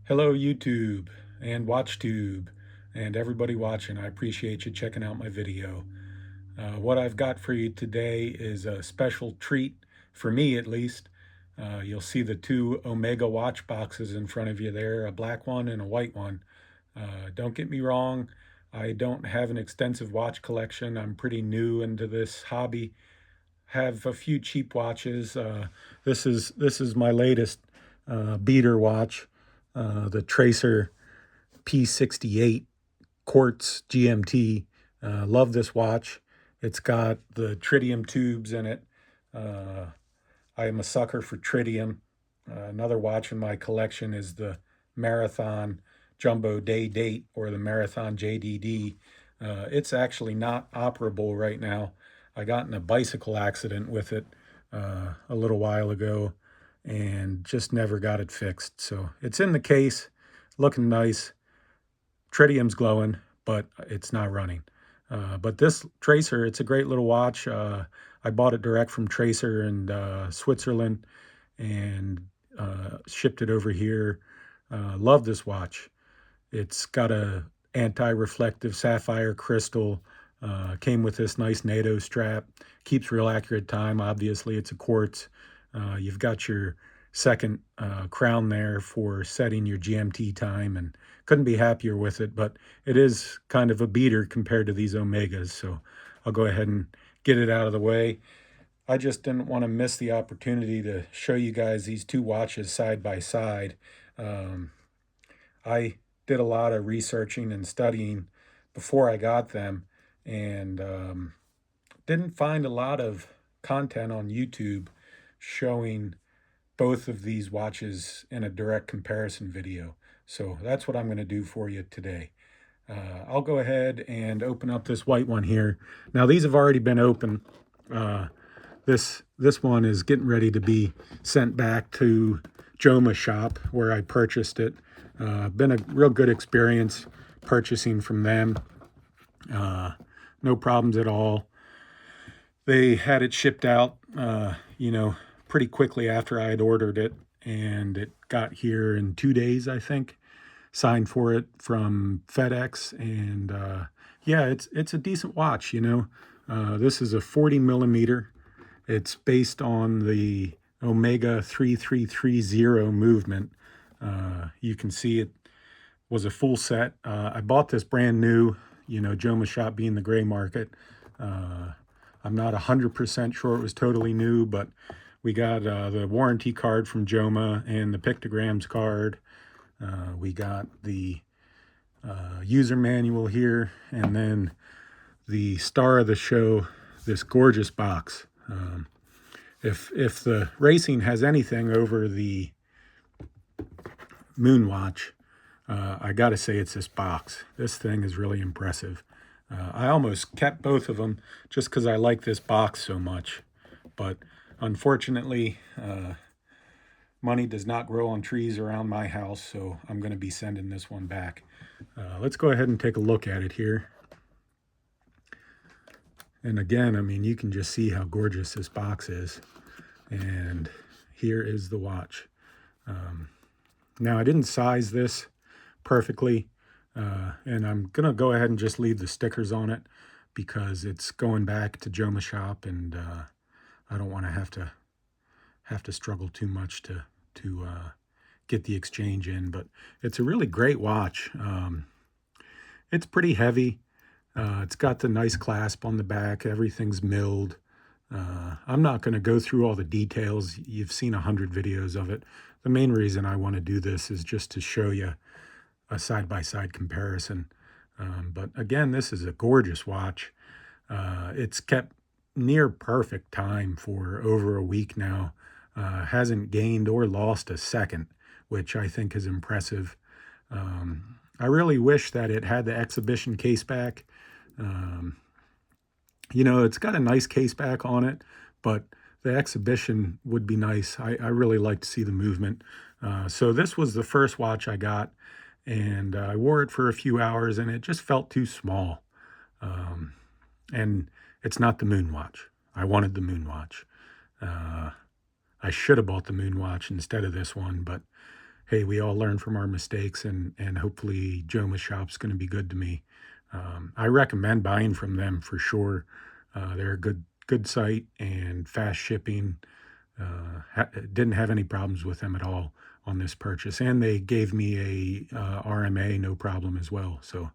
Hello, YouTube and WatchTube and everybody watching. I appreciate you checking out my video. What I've got for you today is a special treat, for me at least. You'll see the two Omega watch boxes in front of you there, a black one and a white one. Don't get me wrong, I don't have an extensive watch collection. I'm pretty new into this hobby. Have a few cheap watches. This is my latest beater watch, the Tracer P68 Quartz GMT. Love this watch. It's got the tritium tubes in it. I am a sucker for tritium. Another watch in my collection is the Marathon Jumbo Day Date, or the Marathon JDD. It's actually not operable right now. I got in a bicycle accident with it a little while ago and just never got it fixed. So it's in the case, looking nice. Tritium's glowing, but it's not running. But this Tracer, it's a great little watch. I bought it direct from Tracer in Switzerland and shipped it over here. Love this watch. It's got a anti-reflective sapphire crystal. Came with this nice NATO strap. Keeps real accurate time. Obviously, it's a quartz. You've got your second crown there for setting your GMT time, and couldn't be happier with it. But it is kind of a beater compared to these Omegas, so I'll go ahead and get it out of the way. I just didn't want to miss the opportunity to show you guys these two watches side by side. I did a lot of researching and studying before I got them, and didn't find a lot of content on YouTube showing both of these watches in a direct comparison video. So that's what I'm going to do for you today. I'll go ahead and open up this white one here. Now these have already been opened. This one is getting ready to be sent back to Joma shop where I purchased it. Been a real good experience purchasing from them. No problems at all. They had it shipped out, pretty quickly after I had ordered it, and it got here in 2 days, I think. Signed for it from FedEx, and yeah, it's a decent watch. This is a 40 millimeter. It's based on the Omega 3330 movement. You can see it was a full set. I bought this brand new, Joma shop being the gray market. I'm not 100% sure it was totally new, but we got the warranty card from Joma and the pictograms card. We got the user manual here, and then the star of the show, this gorgeous box. If the racing has anything over the Moonwatch, I gotta say it's this box. This thing is really impressive. I almost kept both of them just because I like this box so much, but unfortunately, money does not grow on trees around my house, so I'm going to be sending this one back. Let's go ahead and take a look at it here. And again, I mean, you can just see how gorgeous this box is. And here is the watch. Now, I didn't size this perfectly, and I'm going to go ahead and just leave the stickers on it because it's going back to Joma shop, and I don't want to have to struggle too much to get the exchange in. But it's a really great watch. It's pretty heavy. It's got the nice clasp on the back. Everything's milled. I'm not going to go through all the details. You've seen 100 videos of it. The main reason I want to do this is just to show you a side-by-side comparison. But again, this is a gorgeous watch. It's kept near perfect time for over a week now. Hasn't gained or lost a second, which I think is impressive. I really wish that it had the exhibition case back. It's got a nice case back on it, but the exhibition would be nice. I really like to see the movement. So this was the first watch I got, and I wore it for a few hours, and it just felt too small. And it's not the Moonwatch. I wanted the Moonwatch. I should have bought the Moonwatch instead of this one, but hey, we all learn from our mistakes, and hopefully Joma Shop's going to be good to me. I recommend buying from them for sure. They're a good site and fast shipping. Didn't have any problems with them at all on this purchase, and they gave me a RMA no problem as well. So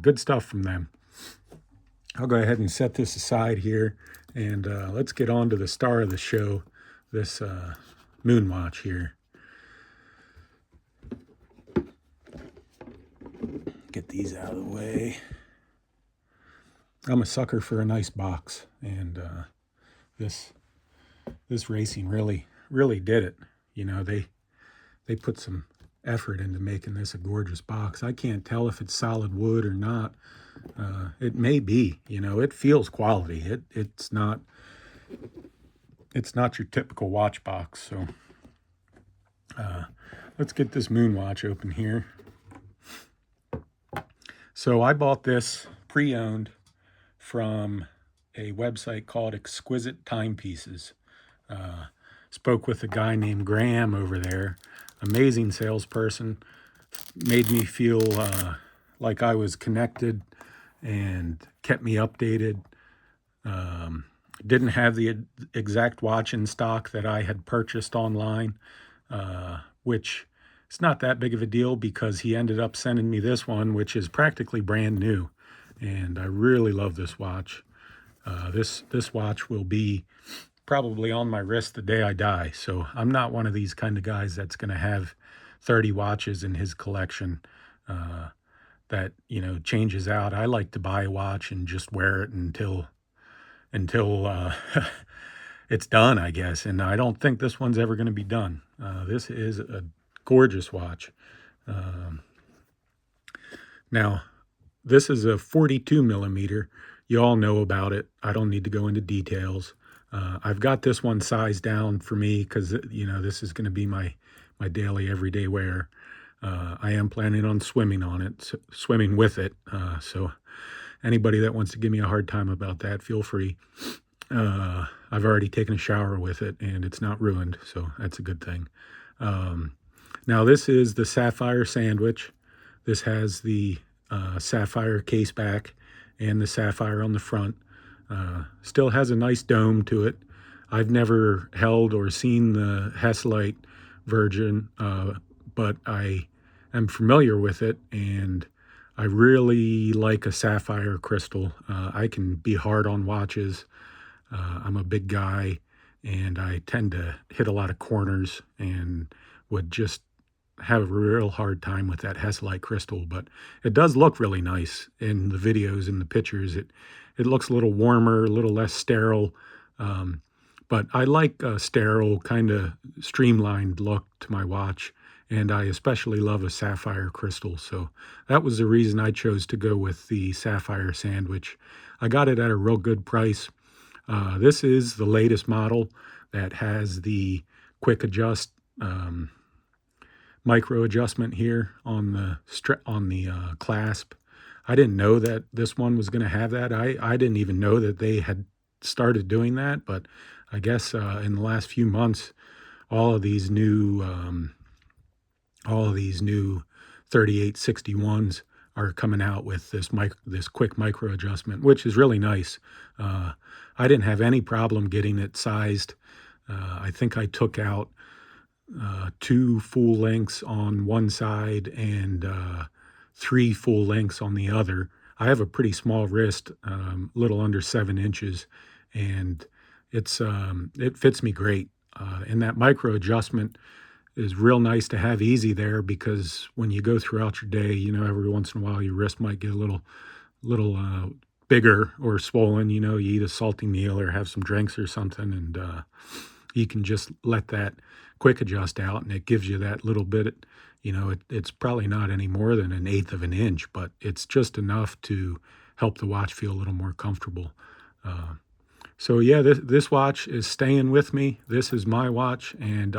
good stuff from them. I'll go ahead and set this aside here, and let's get on to the star of the show, this moon watch here. Get these out of the way. I'm a sucker for a nice box, and this racing really did it. You know, they put some effort into making this a gorgeous box. I can't tell if it's solid wood or not. It may be. You know, it feels quality. It's not your typical watch box. So let's get this moon watch open here. So I bought this pre-owned from a website called Exquisite Timepieces. Spoke with a guy named Graham over there. Amazing salesperson. Made me feel like I was connected and kept me updated. Didn't have the exact watch in stock that I had purchased online, which it's not that big of a deal because he ended up sending me this one, which is practically brand new. And I really love this watch. This watch will be probably on my wrist the day I die. So I'm not one of these kind of guys that's going to have 30 watches in his collection that, you know, changes out. I like to buy a watch and just wear it until it's done, I guess. And I don't think this one's ever going to be done. This is a gorgeous watch. Now, this is a 42 millimeter. You all know about it. I don't need to go into details. I've got this one sized down for me because, you know, this is going to be my daily, everyday wear. I am planning on swimming on it, swimming with it. So anybody that wants to give me a hard time about that, feel free. I've already taken a shower with it, and it's not ruined, so that's a good thing. Now, this is the Saphire sandwich. This has the Saphire case back and the Saphire on the front. Still has a nice dome to it. I've never held or seen the Heslite version, but I am familiar with it, and I really like a sapphire crystal. I can be hard on watches. I'm a big guy, and I tend to hit a lot of corners and would just have a real hard time with that Heslite crystal. But it does look really nice in the videos and the pictures. It looks a little warmer, a little less sterile. But I like a sterile, kind of streamlined look to my watch. And I especially love a sapphire crystal. So that was the reason I chose to go with the Saphire sandwich. I got it at a real good price. This is the latest model that has the quick adjust micro adjustment here on the clasp. I didn't know that this one was going to have that. I didn't even know that they had started doing that, but I guess in the last few months, all of these new 3861s are coming out with this quick micro adjustment, which is really nice. I didn't have any problem getting it sized. I think I took out 2 full lengths on one side and 3 full lengths on the other. I have a pretty small wrist, little under 7 inches, and it fits me great. And that micro adjustment is real nice to have easy there, because when you go throughout your day, you know, every once in a while your wrist might get a little bigger or swollen. You know, you eat a salty meal or have some drinks or something, and you can just let that quick adjust out, and it gives you that little bit. You know, it's probably not any more than 1/8 of an inch, but it's just enough to help the watch feel a little more comfortable. So yeah, this watch is staying with me. This is my watch, and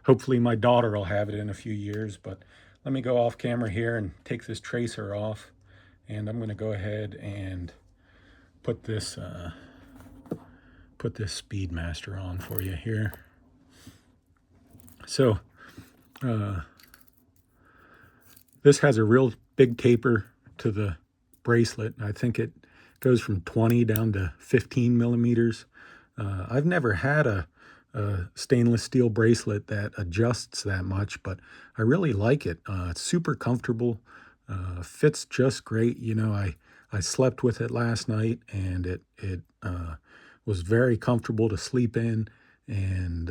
hopefully my daughter will have it in a few years. But let me go off camera here and take this tracer off, and I'm going to go ahead and put this Speedmaster on for you here. So This has a real big taper to the bracelet. I think it goes from 20 down to 15 millimeters. I've never had a stainless steel bracelet that adjusts that much, but I really like it. It's super comfortable, fits just great. You know, I slept with it last night, and it was very comfortable to sleep in, and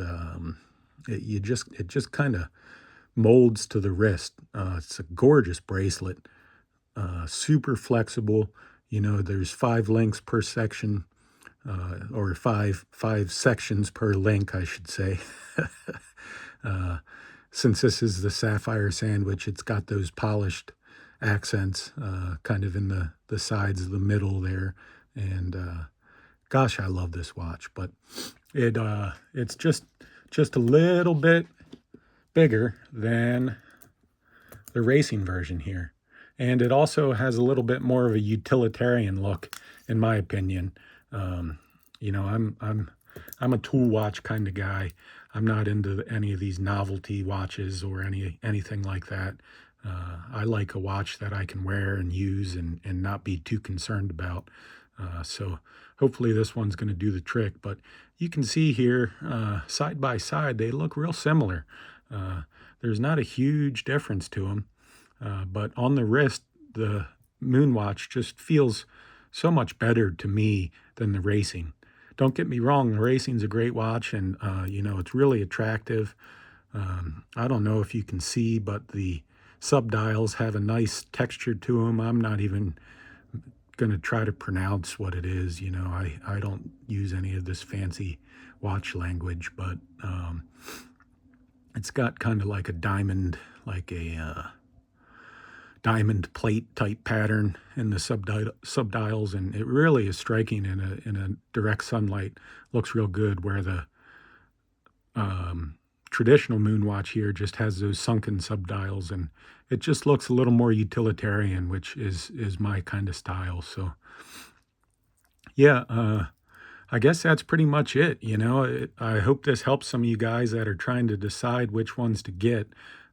it just kind of molds to the wrist. It's a gorgeous bracelet, super flexible. You know, there's 5 links per section, or five sections per link, I should say. Since this is the Saphire sandwich, it's got those polished accents kind of in the sides of the middle there. And gosh, I love this watch, but it's just a little bit bigger than the racing version here. And it also has a little bit more of a utilitarian look, in my opinion. You know, I'm a tool watch kind of guy. I'm not into any of these novelty watches or anything like that. I like a watch that I can wear and use and not be too concerned about. So hopefully this one's going to do the trick. But you can see here, side by side, they look real similar. There's not a huge difference to them. But on the wrist, the Moonwatch just feels so much better to me than the racing. Don't get me wrong, the racing's a great watch, and you know, it's really attractive. I don't know if you can see, but the subdials have a nice texture to them. I'm not even going to try to pronounce what it is. You know, I don't use any of this fancy watch language, but it's got kind of like a diamond, like a diamond plate type pattern in the subdials, and it really is striking in a direct sunlight. Looks real good, where the traditional Moonwatch here just has those sunken subdials, and it just looks a little more utilitarian, which is my kind of style. So yeah, I guess that's pretty much it. You know, I hope this helps some of you guys that are trying to decide which ones to get.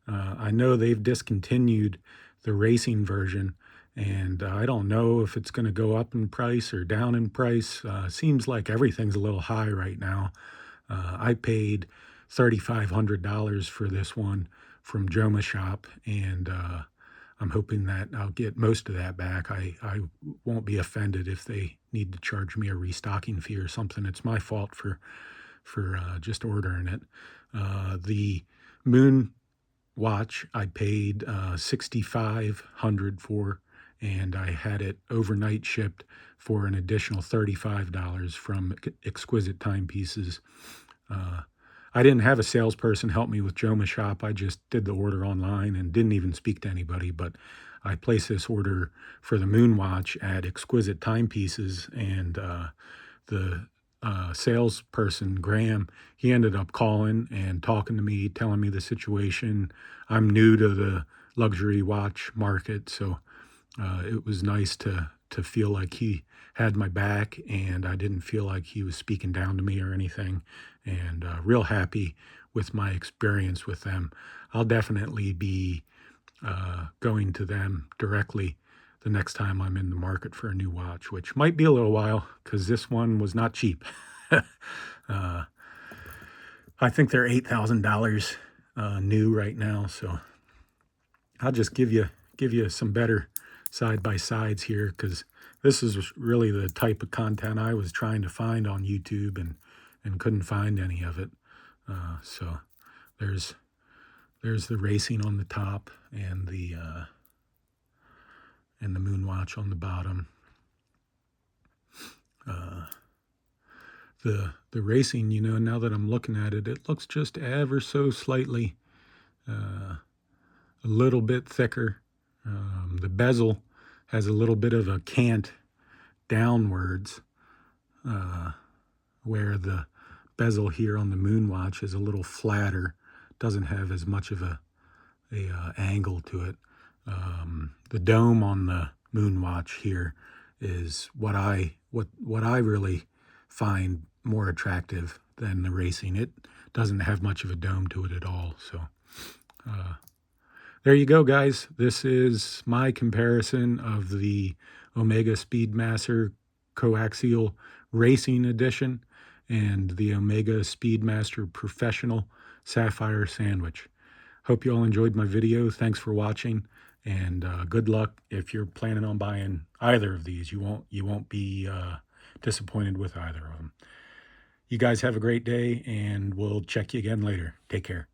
I know they've discontinued the racing version, and I don't know if it's going to go up in price or down in price. Seems like everything's a little high right now. I paid $3,500 for this one from Joma Shop, and I'm hoping that I'll get most of that back. I won't be offended if they need to charge me a restocking fee or something. It's my fault for just ordering it. The Moon watch I paid $6,500 for, and I had it overnight shipped for an additional $35 from Exquisite Timepieces. I didn't have a salesperson help me with Joma Shop. I just did the order online and didn't even speak to anybody, but I placed this order for the Moon watch at Exquisite Timepieces, and the salesperson, Graham, he ended up calling and talking to me, telling me the situation. I'm new to the luxury watch market, so it was nice to feel like he had my back, and I didn't feel like he was speaking down to me or anything, and real happy with my experience with them. I'll definitely be going to them directly the next time I'm in the market for a new watch, which might be a little while because this one was not cheap. I think they're $8,000 new right now, so I'll just give you some better side-by-sides here, because this is really the type of content I was trying to find on YouTube and couldn't find any of it. So there's the racing on the top, and the Moonwatch on the bottom. The racing, you know, now that I'm looking at it, it looks just ever so slightly a little bit thicker. The bezel has a little bit of a cant downwards, where the bezel here on the Moonwatch is a little flatter, doesn't have as much of a angle to it. The dome on the Moonwatch here is what I really find more attractive than the racing. It doesn't have much of a dome to it at all. So There you go, guys. This is my comparison of the Omega Speedmaster Coaxial Racing Edition and the Omega Speedmaster Professional Sapphire Sandwich. Hope you all enjoyed my video. Thanks for watching, and good luck if you're planning on buying either of these. You won't be disappointed with either of them. You guys have a great day, and we'll check you again later. Take care.